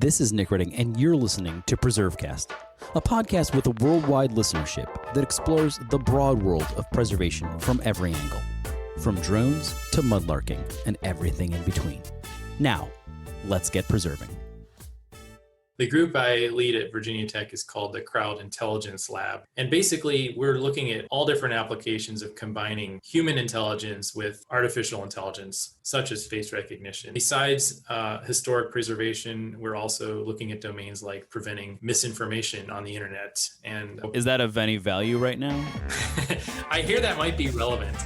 This is Nick Redding, and you're listening to PreserveCast, a podcast with a worldwide listenership that explores the broad world of preservation from every angle, from drones to mudlarking and everything in between. Now, let's get preserving. The group I lead at Virginia Tech is called the Crowd Intelligence Lab. And basically, we're looking at all different applications of combining human intelligence with artificial intelligence, such as face recognition. Besides historic preservation, we're also looking at domains like preventing misinformation on the internet. And is that of any value right now? I hear that might be relevant.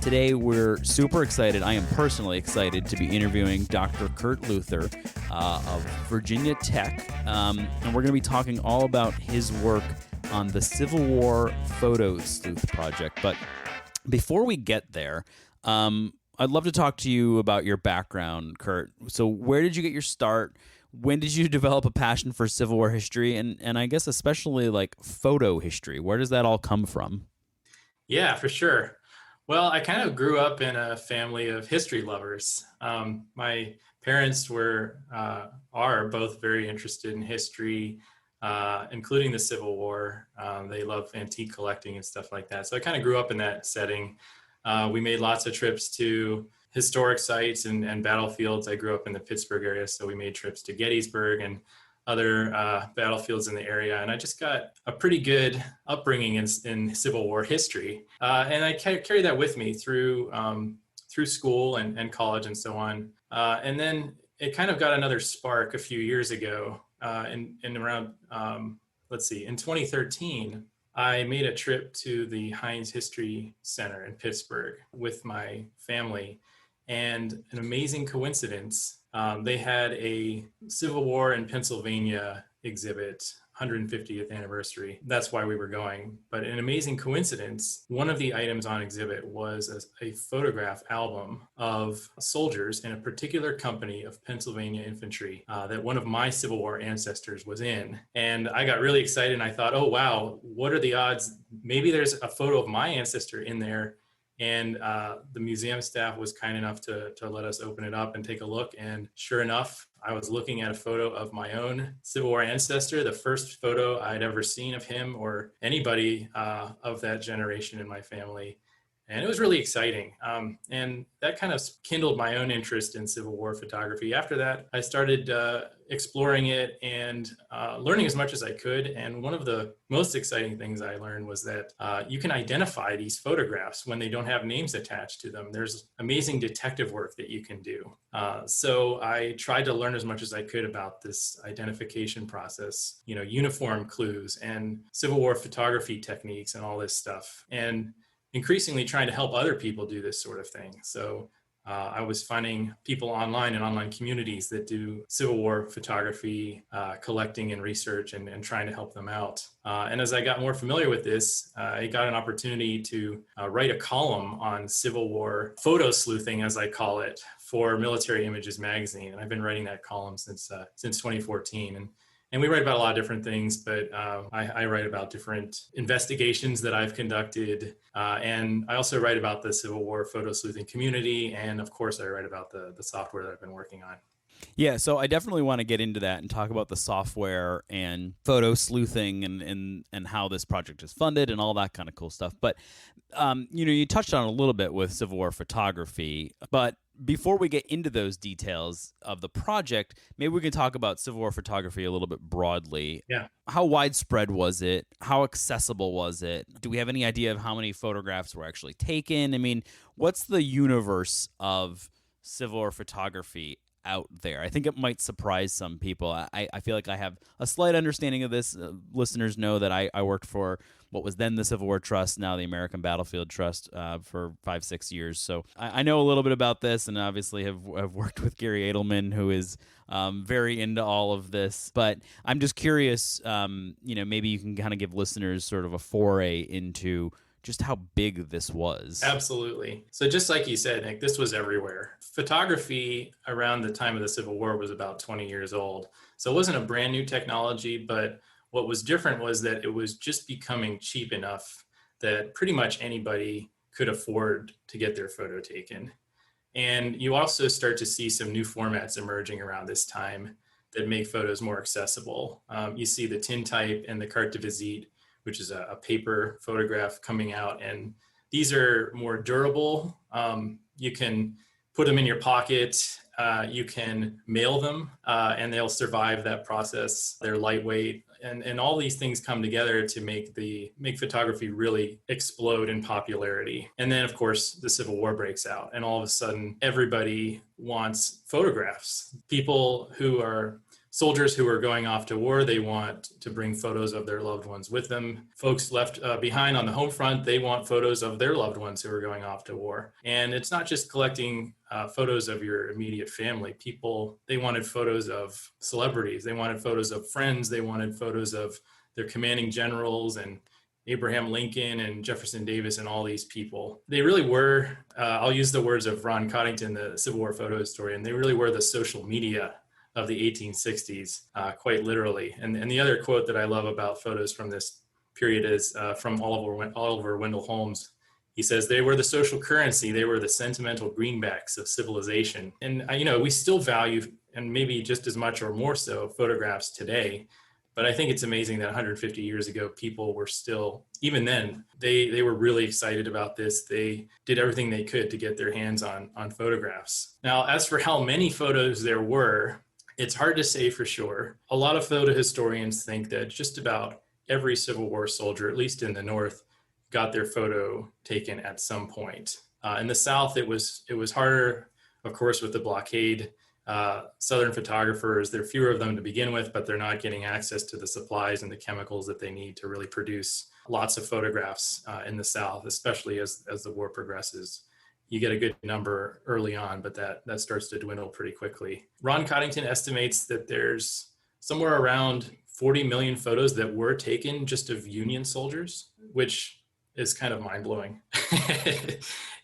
Today, we're super excited. I am personally excited to be interviewing Dr. Kurt Luther of Virginia Tech. And we're going to be talking all about his work on the Civil War Photo Sleuth project. But before we get there, I'd love to talk to you about your background, Kurt. So where did you get your start? When did you develop a passion for Civil War history? And I guess especially like photo history. Where does that all come from? Yeah, for sure. Well, I kind of grew up in a family of history lovers. My parents are both very interested in history, including the Civil War. They love antique collecting and stuff like that. So I kind of grew up in that setting. We made lots of trips to historic sites and battlefields. I grew up in the Pittsburgh area, so we made trips to Gettysburg and other battlefields in the area. And I just got a pretty good upbringing in Civil War history. And I carried that with me through school and college and so on. And then it kind of got another spark a few years ago in 2013, I made a trip to the Heinz History Center in Pittsburgh with my family. And an amazing coincidence, they had a Civil War in Pennsylvania exhibit, 150th anniversary. That's why we were going. But an amazing coincidence, one of the items on exhibit was a photograph album of soldiers in a particular company of Pennsylvania infantry that one of my Civil War ancestors was in. And I got really excited and I thought, oh, wow, what are the odds? Maybe there's a photo of my ancestor in there. And the museum staff was kind enough to let us open it up and take a look. And sure enough, I was looking at a photo of my own Civil War ancestor, the first photo I'd ever seen of him or anybody of that generation in my family. And it was really exciting. And that kind of kindled my own interest in Civil War photography. After that, I started exploring it and learning as much as I could. And one of the most exciting things I learned was that you can identify these photographs when they don't have names attached to them. There's amazing detective work that you can do. So I tried to learn as much as I could about this identification process, uniform clues and Civil War photography techniques and all this stuff. And increasingly trying to help other people do this sort of thing. So I was finding people online in online communities that do Civil War photography, collecting and research and trying to help them out. And as I got more familiar with this, I got an opportunity to write a column on Civil War photo sleuthing, as I call it, for Military Images magazine. And I've been writing that column since 2014. And we write about a lot of different things, but I write about different investigations that I've conducted. And I also write about the Civil War photo sleuthing community. And of course, I write about the software that I've been working on. Yeah, so I definitely want to get into that and talk about the software and photo sleuthing and how this project is funded and all that kind of cool stuff. But, you touched on a little bit with Civil War photography, but before we get into those details of the project, maybe we can talk about Civil War photography a little bit broadly. Yeah. How widespread was it? How accessible was it? Do we have any idea of how many photographs were actually taken? I mean, what's the universe of Civil War photography out there? I think it might surprise some people. I feel like I have a slight understanding of this. Listeners know that I worked for what was then the Civil War Trust, now the American Battlefield Trust, for 5-6 years. So I know a little bit about this, and obviously have worked with Gary Edelman, who is very into all of this. But I'm just curious, maybe you can kind of give listeners sort of a foray into just how big this was. Absolutely. So just like you said, Nick, this was everywhere. Photography around the time of the Civil War was about 20 years old. So it wasn't a brand new technology, but what was different was that it was just becoming cheap enough that pretty much anybody could afford to get their photo taken. And you also start to see some new formats emerging around this time that make photos more accessible. You see the tintype and the carte de visite, which is a paper photograph coming out. And these are more durable. You can put them in your pocket. You can mail them and they'll survive that process. They're lightweight. And all these things come together to make photography really explode in popularity. And then, of course, the Civil War breaks out, and all of a sudden, everybody wants photographs. People who are soldiers who are going off to war, they want to bring photos of their loved ones with them. Folks left behind on the home front, they want photos of their loved ones who are going off to war. And it's not just collecting photos of your immediate family. People, they wanted photos of celebrities. They wanted photos of friends. They wanted photos of their commanding generals and Abraham Lincoln and Jefferson Davis and all these people. They really were, I'll use the words of Ron Coddington, the Civil War photo historian, they really were the social media of the 1860s, quite literally. And the other quote that I love about photos from this period is from Oliver Wendell Holmes. He says, they were the social currency. They were the sentimental greenbacks of civilization. And, we still value, and maybe just as much or more so, photographs today. But I think it's amazing that 150 years ago, people were still, even then, they were really excited about this. They did everything they could to get their hands on photographs. Now, as for how many photos there were, it's hard to say for sure. A lot of photo historians think that just about every Civil War soldier, at least in the North, got their photo taken at some point. In the South, it was harder, of course, with the blockade. Southern photographers, there are fewer of them to begin with, but they're not getting access to the supplies and the chemicals that they need to really produce lots of photographs in the South, especially as the war progresses. You get a good number early on, but that starts to dwindle pretty quickly. Ron Coddington estimates that there's somewhere around 40 million photos that were taken just of Union soldiers, which is kind of mind-blowing.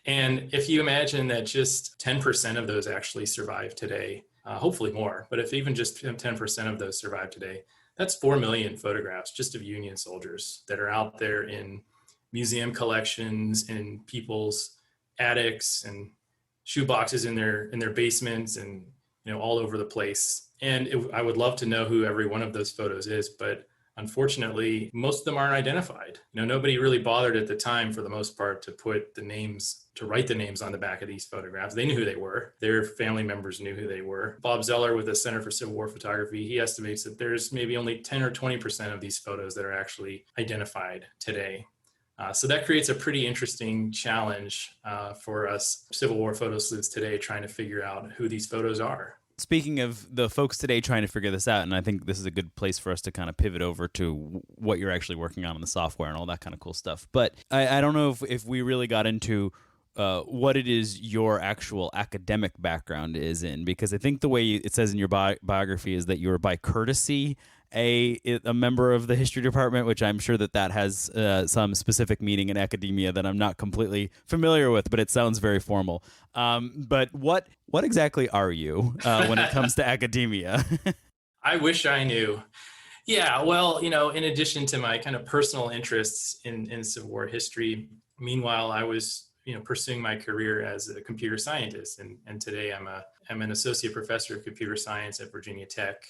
And if you imagine that just 10% of those actually survive today, hopefully more, but if even just 10% of those survive today, that's 4 million photographs just of Union soldiers that are out there in museum collections, in people's attics and shoe boxes in their basements, and all over the place. And I would love to know who every one of those photos is, but unfortunately, most of them aren't identified. Nobody really bothered at the time, for the most part, to write the names on the back of these photographs. They knew who they were. Their family members knew who they were. Bob Zeller with the Center for Civil War Photography, he estimates that there's maybe only 10 or 20% of these photos that are actually identified today. So that creates a pretty interesting challenge for us Civil War photo sleuths today, trying to figure out who these photos are. Speaking of the folks today trying to figure this out, and I think this is a good place for us to kind of pivot over to what you're actually working on in the software and all that kind of cool stuff. But I don't know if we really got into what it is your actual academic background is in, because I think the way it says in your biography is that you were by courtesy a member of the history department, which I'm sure that has some specific meaning in academia that I'm not completely familiar with, but it sounds very formal. But what exactly are you when it comes to academia? I wish I knew. Yeah, well, in addition to my kind of personal interests in Civil War history, meanwhile, I was pursuing my career as a computer scientist, and today I'm an associate professor of computer science at Virginia Tech.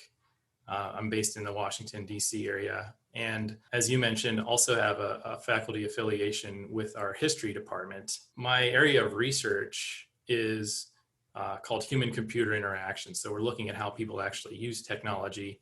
I'm based in the Washington, D.C. area. And as you mentioned, also have a faculty affiliation with our history department. My area of research is called human-computer interaction. So we're looking at how people actually use technology.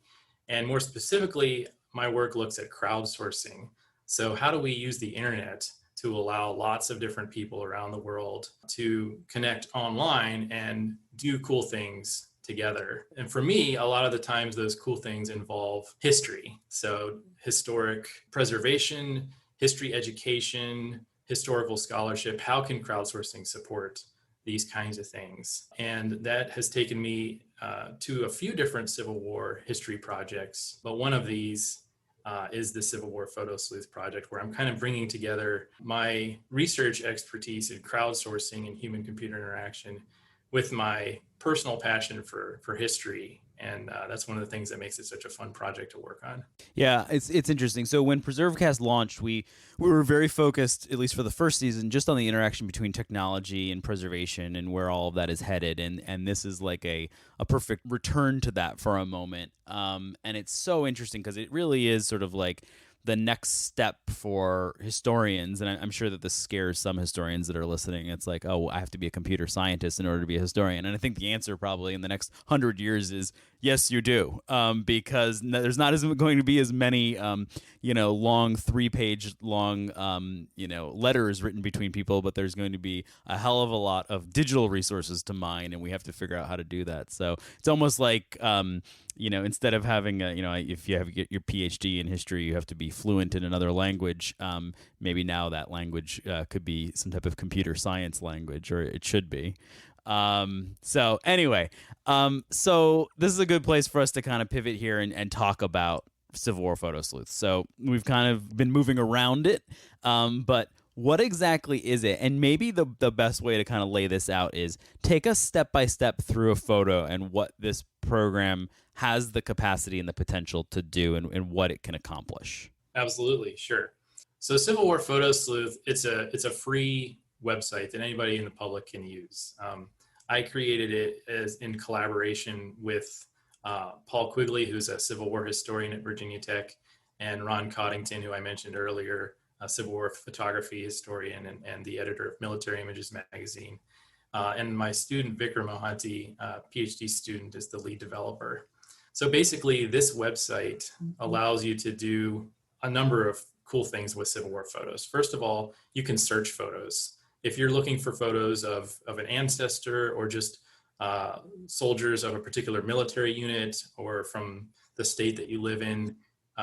And more specifically, my work looks at crowdsourcing. So how do we use the internet to allow lots of different people around the world to connect online and do cool things together? And for me, a lot of the times those cool things involve history. So historic preservation, history education, historical scholarship. How can crowdsourcing support these kinds of things? And that has taken me to a few different Civil War history projects. But one of these is the Civil War Photo Sleuth project, where I'm kind of bringing together my research expertise in crowdsourcing and human-computer interaction with my personal passion for history. And that's one of the things that makes it such a fun project to work on. Yeah, it's interesting. So when PreserveCast launched, we were very focused, at least for the first season, just on the interaction between technology and preservation and where all of that is headed. And this is like a perfect return to that for a moment. And it's so interesting because it really is sort of like the next step for historians, and I'm sure that this scares some historians that are listening. It's like, oh, I have to be a computer scientist in order to be a historian, and I think the answer probably in the next 100 years is yes, you do, because there's not going to be as many, long 3-page long, letters written between people, but there's going to be a hell of a lot of digital resources to mine, and we have to figure out how to do that. So it's almost like instead of having if you have your PhD in history, you have to be fluent in another language. Maybe now that language could be some type of computer science language, or it should be. So anyway, so this is a good place for us to kind of pivot here and talk about Civil War photo sleuth. So we've kind of been moving around it, but what exactly is it? And maybe the best way to kind of lay this out is take us step by step through a photo and what this program has the capacity and the potential to do, and what it can accomplish. Absolutely, sure. So Civil War Photo Sleuth, it's a free website that anybody in the public can use. I created it as in collaboration with Paul Quigley, who's a Civil War historian at Virginia Tech, and Ron Coddington, who I mentioned earlier, a Civil War photography historian and the editor of Military Images magazine. And my student, Vikram Mohanty, PhD student, is the lead developer. So basically, this website allows you to do a number of cool things with Civil War photos. First of all, you can search photos. If you're looking for photos of an ancestor or just soldiers of a particular military unit or from the state that you live in,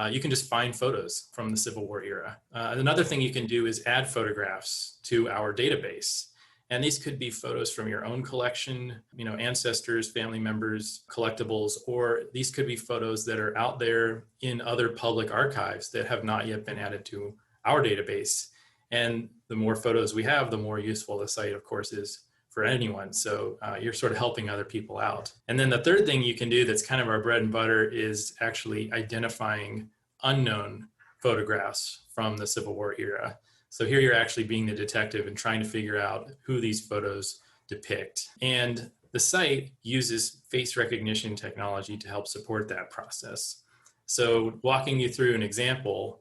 you can just find photos from the Civil War era. Another thing you can do is add photographs to our database. And these could be photos from your own collection, ancestors, family members, collectibles, or these could be photos that are out there in other public archives that have not yet been added to our database. And the more photos we have, the more useful the site, of course, is for anyone. So you're sort of helping other people out. And then the third thing you can do that's kind of our bread and butter is actually identifying unknown photographs from the Civil War era. So here you're actually being the detective and trying to figure out who these photos depict. And the site uses face recognition technology to help support that process. So walking you through an example,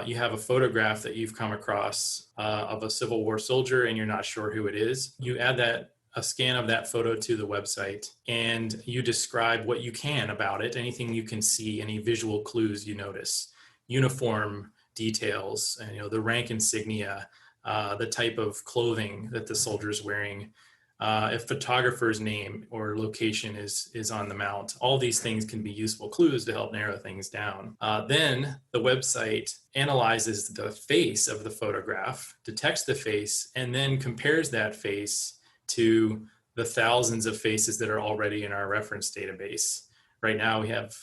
you have a photograph that you've come across of a Civil War soldier and you're not sure who it is. You add a scan of that photo to the website and you describe what you can about it, anything you can see, any visual clues you notice, uniform details, and the rank insignia, the type of clothing that the soldier's wearing, if photographer's name or location is on the mount. All these things can be useful clues to help narrow things down. Then the website analyzes the face of the photograph, detects the face, and then compares that face to the thousands of faces that are already in our reference database. Right now we have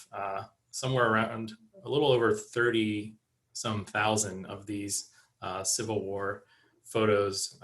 somewhere around a little over 30-some thousand of these Civil War photos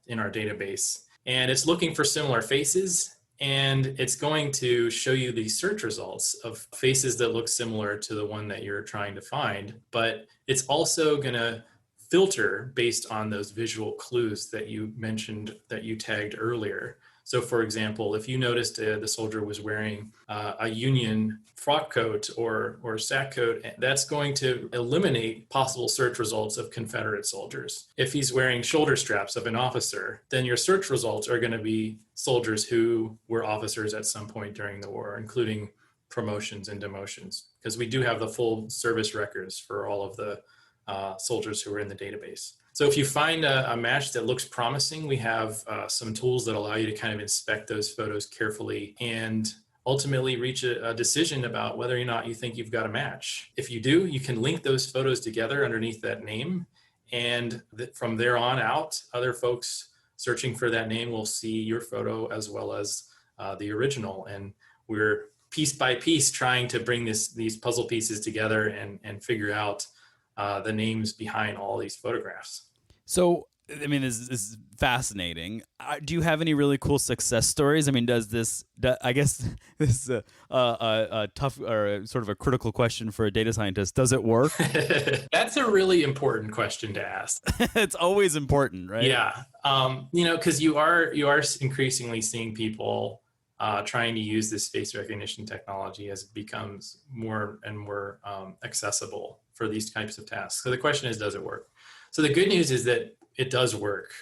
in our database. And it's looking for similar faces, and it's going to show you the search results of faces that look similar to the one that you're trying to find. But it's also going to filter based on those visual clues that you mentioned that you tagged earlier. So for example, if you noticed the soldier was wearing a Union frock coat or sack coat, that's going to eliminate possible search results of Confederate soldiers. If he's wearing shoulder straps of an officer, then your search results are going to be soldiers who were officers at some point during the war, including promotions and demotions, because we do have the full service records for all of the soldiers who are in the database. So if you find a match that looks promising, we have some tools that allow you to kind of inspect those photos carefully and ultimately reach a decision about whether or not you think you've got a match. If you do, you can link those photos together underneath that name. And from there on out, other folks searching for that name will see your photo as well as the original. And we're piece by piece trying to bring these puzzle pieces together and figure out the names behind all these photographs. So I mean, this is fascinating. Do you have any really cool success stories? I mean, I guess this is a tough or sort of a critical question for a data scientist. Does it work? That's a really important question to ask. It's always important, right? Yeah. Because you are increasingly seeing people trying to use this face recognition technology as it becomes more and more accessible for these types of tasks. So the question is, does it work? So the good news is that it does work.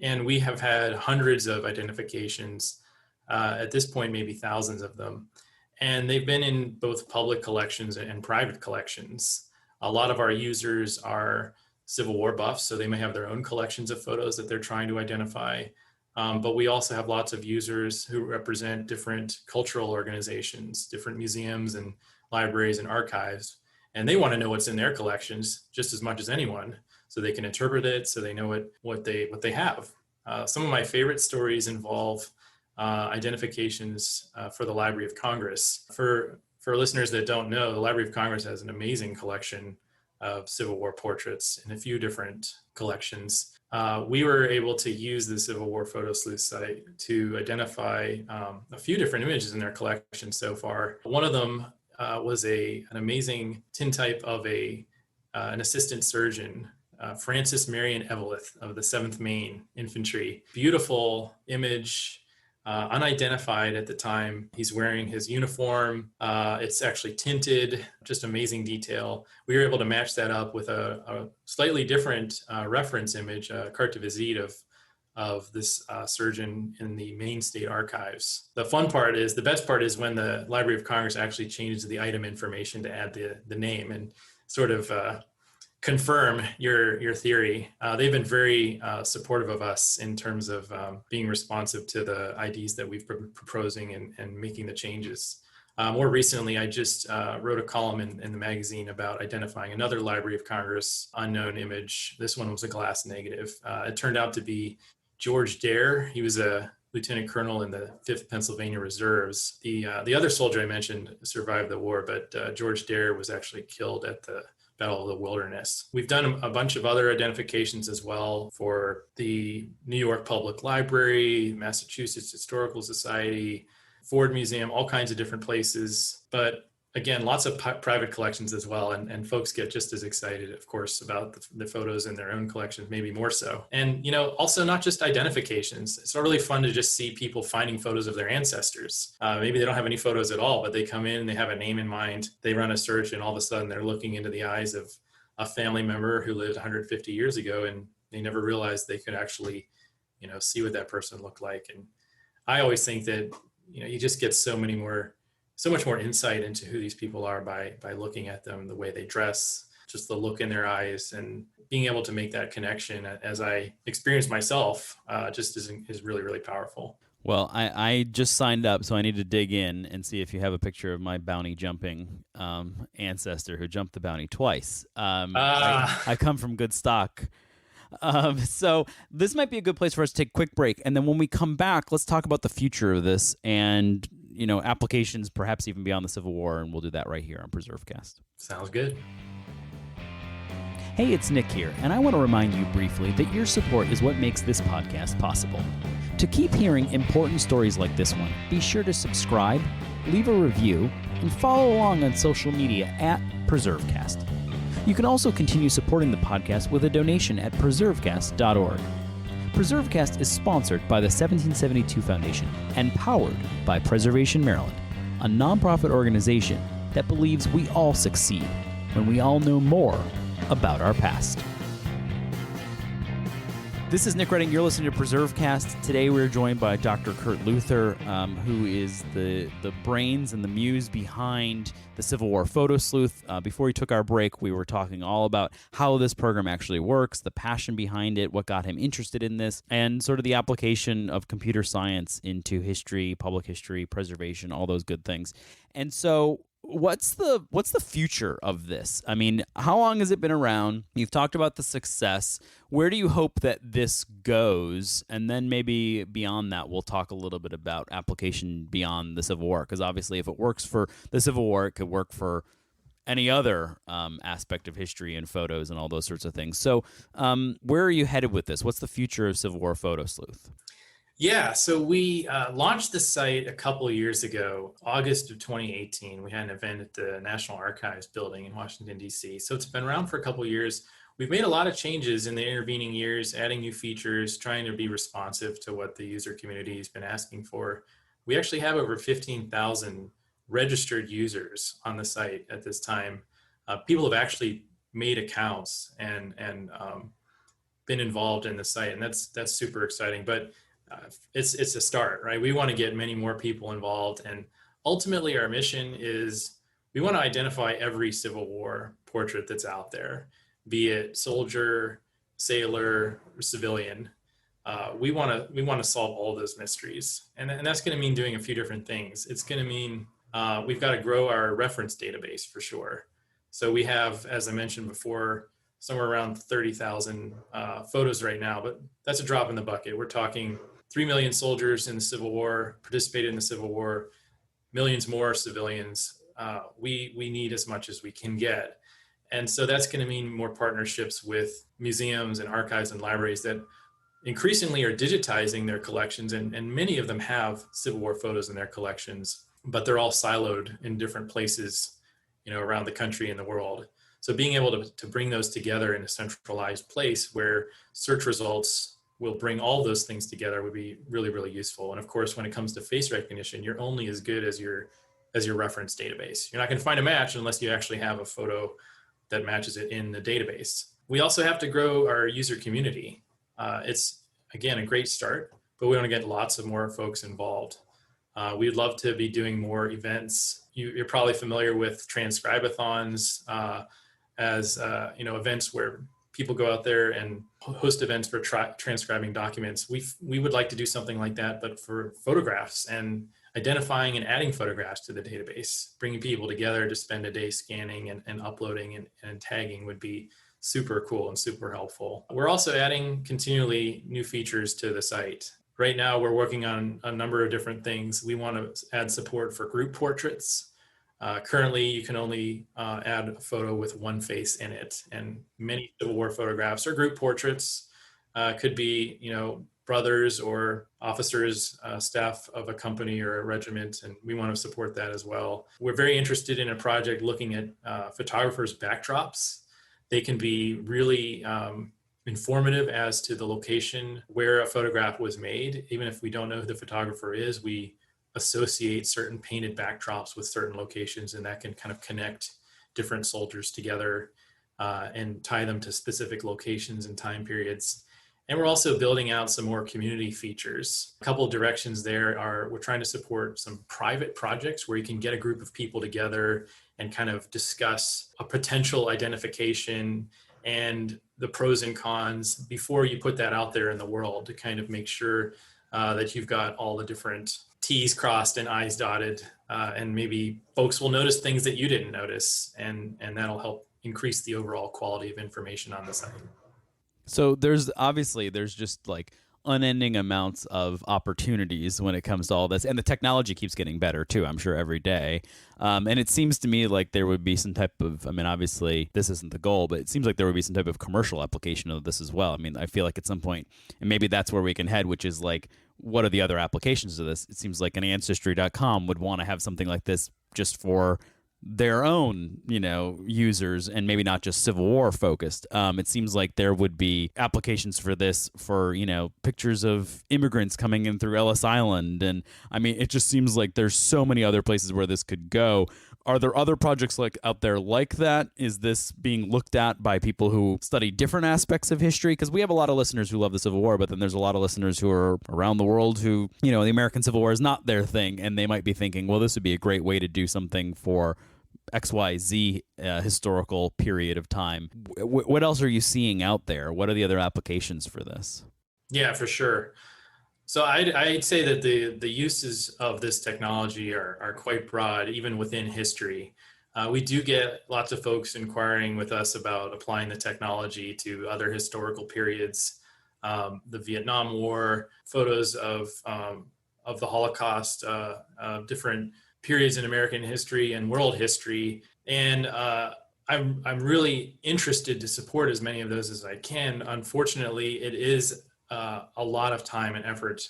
And we have had hundreds of identifications, at this point, maybe thousands of them. And they've been in both public collections and private collections. A lot of our users are Civil War buffs, so they may have their own collections of photos that they're trying to identify. But we also have lots of users who represent different cultural organizations, different museums and libraries and archives. And they want to know what's in their collections just as much as anyone, so they can interpret it, so they know what they have. Some of my favorite stories involve identifications for the Library of Congress. For listeners that don't know, the Library of Congress has an amazing collection of Civil War portraits in a few different collections. We were able to use the Civil War Photo Sleuth site to identify a few different images in their collection so far. One of them was an amazing tintype of an assistant surgeon, Francis Marion Eveleth of the 7th Maine Infantry. Beautiful image, unidentified at the time. He's wearing his uniform. It's actually tinted, just amazing detail. We were able to match that up with a slightly different reference image, a carte de visite of this surgeon in the Maine State Archives. The best part is when the Library of Congress actually changes the item information to add the name and sort of confirm your theory. They've been very supportive of us in terms of being responsive to the IDs that we've been proposing and making the changes. More recently, I just wrote a column in the magazine about identifying another Library of Congress unknown image. This one was a glass negative. It turned out to be George Dare. He was a lieutenant colonel in the 5th Pennsylvania Reserves. The other soldier I mentioned survived the war, but George Dare was actually killed at the Battle of the Wilderness. We've done a bunch of other identifications as well for the New York Public Library, Massachusetts Historical Society, Ford Museum, all kinds of different places. But again, lots of private collections as well. And folks get just as excited, of course, about the photos in their own collections, maybe more so. And, also not just identifications. It's really fun to just see people finding photos of their ancestors. Maybe they don't have any photos at all, but they come in, they have a name in mind, they run a search, and all of a sudden they're looking into the eyes of a family member who lived 150 years ago, and they never realized they could actually, see what that person looked like. And I always think that, you just get so much more insight into who these people are by looking at them, the way they dress, just the look in their eyes, and being able to make that connection, as I experienced myself, just is really, really powerful. Well, I just signed up, so I need to dig in and see if you have a picture of my bounty jumping ancestor who jumped the bounty twice. I come from good stock. So this might be a good place for us to take a quick break. And then when we come back, let's talk about the future of this and, applications perhaps even beyond the Civil War. And we'll do that right here on PreserveCast. Sounds good. Hey, it's Nick here, and I want to remind you briefly that your support is what makes this podcast possible. To keep hearing important stories like this one, be sure to subscribe, leave a review, and follow along on social media at PreserveCast. You can also continue supporting the podcast with a donation at PreserveCast.org. PreserveCast is sponsored by the 1772 Foundation and powered by Preservation Maryland, a nonprofit organization that believes we all succeed when we all know more about our past. This is Nick Redding. You're listening to PreserveCast. Today we're joined by Dr. Kurt Luther, who is the brains and the muse behind the Civil War Photo Sleuth. Before we took our break, we were talking all about how this program actually works, the passion behind it, what got him interested in this, and sort of the application of computer science into history, public history, preservation, all those good things. And so what's the future of this? I mean, how long has it been around? You've talked about the success. Where do you hope that this goes? And then maybe beyond that, we'll talk a little bit about application beyond the Civil War, because obviously if it works for the Civil War, it could work for any other aspect of history and photos and all those sorts of things. So where are you headed with this? What's the future of Civil War Photo Sleuth? Yeah, so we launched the site a couple of years ago, August of 2018. We had an event at the National Archives building in Washington, D.C. So it's been around for a couple of years. We've made a lot of changes in the intervening years, adding new features, trying to be responsive to what the user community has been asking for. We actually have over 15,000 registered users on the site at this time. People have actually made accounts and been involved in the site, and that's super exciting. But it's a start, right? We want to get many more people involved, and ultimately our mission is we want to identify every Civil War portrait that's out there, be it soldier, sailor, or civilian. We want to solve all those mysteries, and that's going to mean doing a few different things. It's going to mean we've got to grow our reference database for sure. So we have, as I mentioned before, somewhere around 30,000 photos right now, but that's a drop in the bucket. We're talking 3 million soldiers in the Civil War, participated in the Civil War, millions more civilians. We need as much as we can get. And so that's going to mean more partnerships with museums and archives and libraries that increasingly are digitizing their collections. And many of them have Civil War photos in their collections, but they're all siloed in different places, around the country and the world. So being able to bring those together in a centralized place where search results will bring all those things together would be really, really useful. And of course, when it comes to face recognition, you're only as good as your reference database. You're not going to find a match unless you actually have a photo that matches it in the database. We also have to grow our user community. It's, again, a great start, but we want to get lots of more folks involved. We'd love to be doing more events. You're probably familiar with transcribe-a-thons as events where people go out there and host events for transcribing documents. We would like to do something like that, but for photographs and identifying and adding photographs to the database. Bringing people together to spend a day scanning and uploading and tagging would be super cool and super helpful. We're also adding continually new features to the site. Right now, we're working on a number of different things. We want to add support for group portraits. Currently, you can only add a photo with one face in it, and many Civil War photographs or group portraits could be, brothers or officers, staff of a company or a regiment, and we want to support that as well. We're very interested in a project looking at photographers' backdrops. They can be really informative as to the location where a photograph was made. Even if we don't know who the photographer is, we associate certain painted backdrops with certain locations, and that can kind of connect different soldiers together and tie them to specific locations and time periods. And we're also building out some more community features. A couple of directions there are we're trying to support some private projects where you can get a group of people together and kind of discuss a potential identification and the pros and cons before you put that out there in the world, to kind of make sure that you've got all the different T's crossed and I's dotted, and maybe folks will notice things that you didn't notice, and that'll help increase the overall quality of information on the site. So there's just like unending amounts of opportunities when it comes to all this, and the technology keeps getting better too, I'm sure, every day. And it seems to me like there would be some type of, obviously this isn't the goal, but it seems like there would be some type of commercial application of this as well. I feel like at some point, and maybe that's where we can head, which is like, what are the other applications of this? It seems like an ancestry.com would want to have something like this just for their own, users, and maybe not just Civil War focused. It seems like there would be applications for this for, pictures of immigrants coming in through Ellis Island. And it just seems like there's so many other places where this could go. Are there other projects out there like that? Is this being looked at by people who study different aspects of history? Because we have a lot of listeners who love the Civil War, but then there's a lot of listeners who are around the world who, the American Civil War is not their thing, and they might be thinking, well, this would be a great way to do something for XYZ historical period of time. What else are you seeing out there? What are the other applications for this? Yeah, for sure. So I'd say that the uses of this technology are quite broad, even within history. We do get lots of folks inquiring with us about applying the technology to other historical periods, the Vietnam War, photos of the Holocaust, different periods in American history and world history. And I'm really interested to support as many of those as I can. Unfortunately, it is a lot of time and effort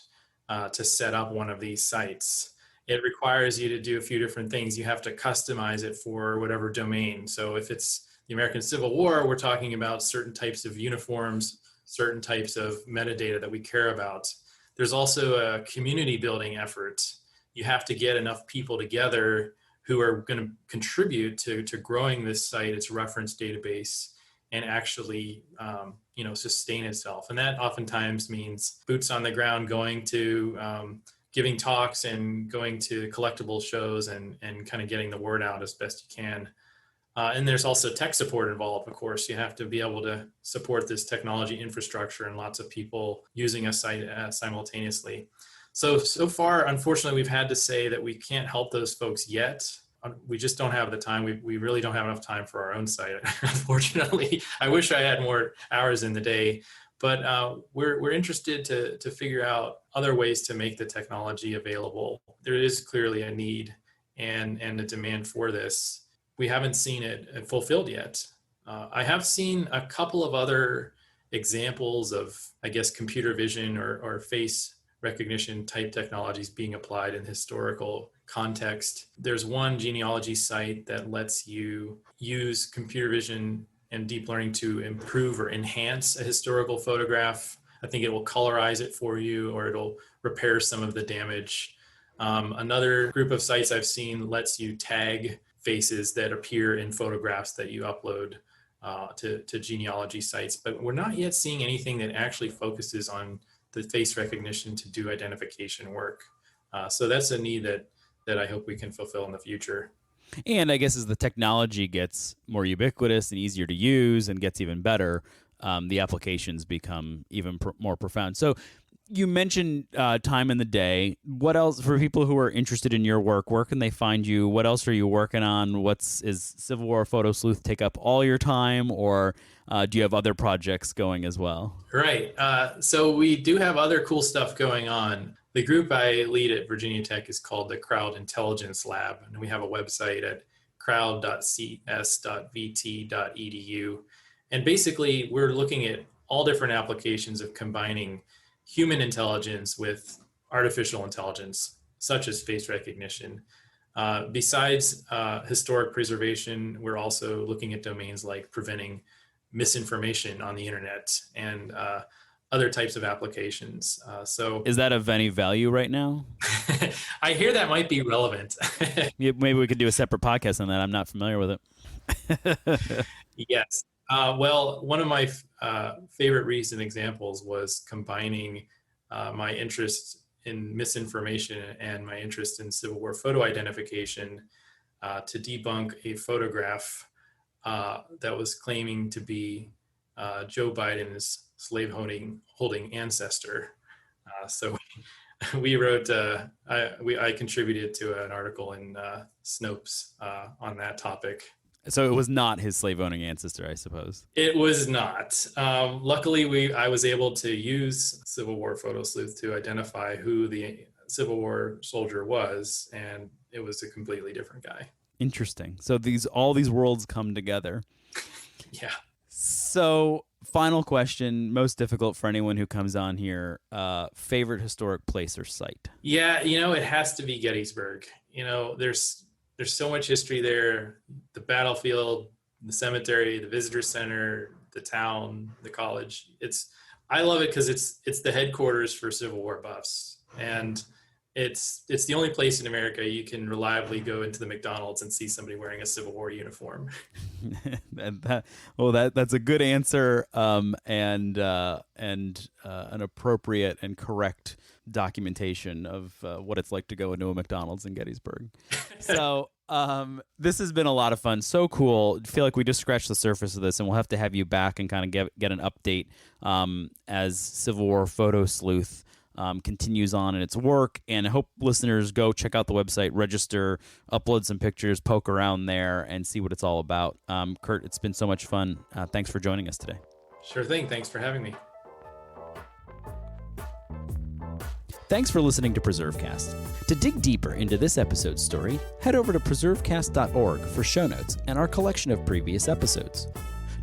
to set up one of these sites. It requires you to do a few different things. You have to customize it for whatever domain. So if it's the American Civil War, we're talking about certain types of uniforms, certain types of metadata that we care about. There's also a community building effort. You have to get enough people together who are going to contribute to growing this site, its reference database, and actually sustain itself. And that oftentimes means boots on the ground, going to giving talks and going to collectible shows and kind of getting the word out as best you can. And there's also tech support involved, of course. You have to be able to support this technology infrastructure and lots of people using a site simultaneously. So far, unfortunately, we've had to say that we can't help those folks yet. We just don't have the time. We really don't have enough time for our own site, unfortunately. I wish I had more hours in the day, but we're interested to figure out other ways to make the technology available. There is clearly a need and a demand for this. We haven't seen it fulfilled yet. I have seen a couple of other examples of, I guess, computer vision or face recognition type technologies being applied in historical context. There's one genealogy site that lets you use computer vision and deep learning to improve or enhance a historical photograph. I think it will colorize it for you, or it'll repair some of the damage. Another group of sites I've seen lets you tag faces that appear in photographs that you upload to genealogy sites, but we're not yet seeing anything that actually focuses on the face recognition to do identification work. So that's a need that I hope we can fulfill in the future. And I guess as the technology gets more ubiquitous and easier to use and gets even better, the applications become even more profound. So you mentioned time in the day. What else, for people who are interested in your work, where can they find you? What else are you working on? Is Civil War Photo Sleuth take up all your time, or do you have other projects going as well? Right. So we do have other cool stuff going on. The group I lead at Virginia Tech is called the Crowd Intelligence Lab, and we have a website at crowd.cs.vt.edu. And basically, we're looking at all different applications of combining human intelligence with artificial intelligence, such as face recognition. Besides historic preservation, we're also looking at domains like preventing misinformation on the internet and other types of applications. So is that of any value right now? I hear that might be relevant. Maybe we could do a separate podcast on that. I'm not familiar with it. Yes. Well, one of my favorite recent examples was combining my interest in misinformation and my interest in Civil War photo identification to debunk a photograph that was claiming to be Joe Biden's slave-holding ancestor. So we wrote, I contributed to an article in Snopes on that topic. So it was not his slave-owning ancestor, I suppose. It was not. Luckily, I was able to use Civil War Photo Sleuth to identify who the Civil War soldier was, and it was a completely different guy. Interesting. So all these worlds come together. Yeah. So, final question, most difficult for anyone who comes on here, favorite historic place or site? Yeah, it has to be Gettysburg. There's so much history there. The battlefield, the cemetery, the visitor center, the town, the college. I love it because it's the headquarters for Civil War buffs, and it's the only place in America you can reliably go into the McDonald's and see somebody wearing a Civil War uniform. That's a good answer, and an appropriate and correct documentation of what it's like to go into a McDonald's in Gettysburg. So this has been a lot of fun. So cool. I feel like we just scratched the surface of this, and we'll have to have you back and kind of get an update as Civil War Photo Sleuth continues on in its work. And I hope listeners go check out the website, register, upload some pictures, poke around there, and see what it's all about. Kurt, it's been so much fun. Thanks for joining us today. Sure thing. Thanks for having me. Thanks for listening to PreserveCast. To dig deeper into this episode's story, head over to preservecast.org for show notes and our collection of previous episodes.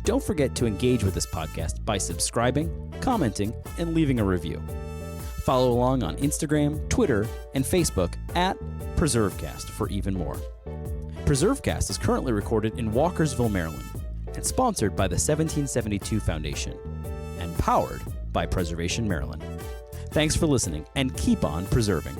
Don't forget to engage with this podcast by subscribing, commenting, and leaving a review. Follow along on Instagram, Twitter, and Facebook at PreserveCast for even more. PreserveCast is currently recorded in Walkersville, Maryland, and sponsored by the 1772 Foundation, and powered by Preservation Maryland. Thanks for listening, and keep on preserving.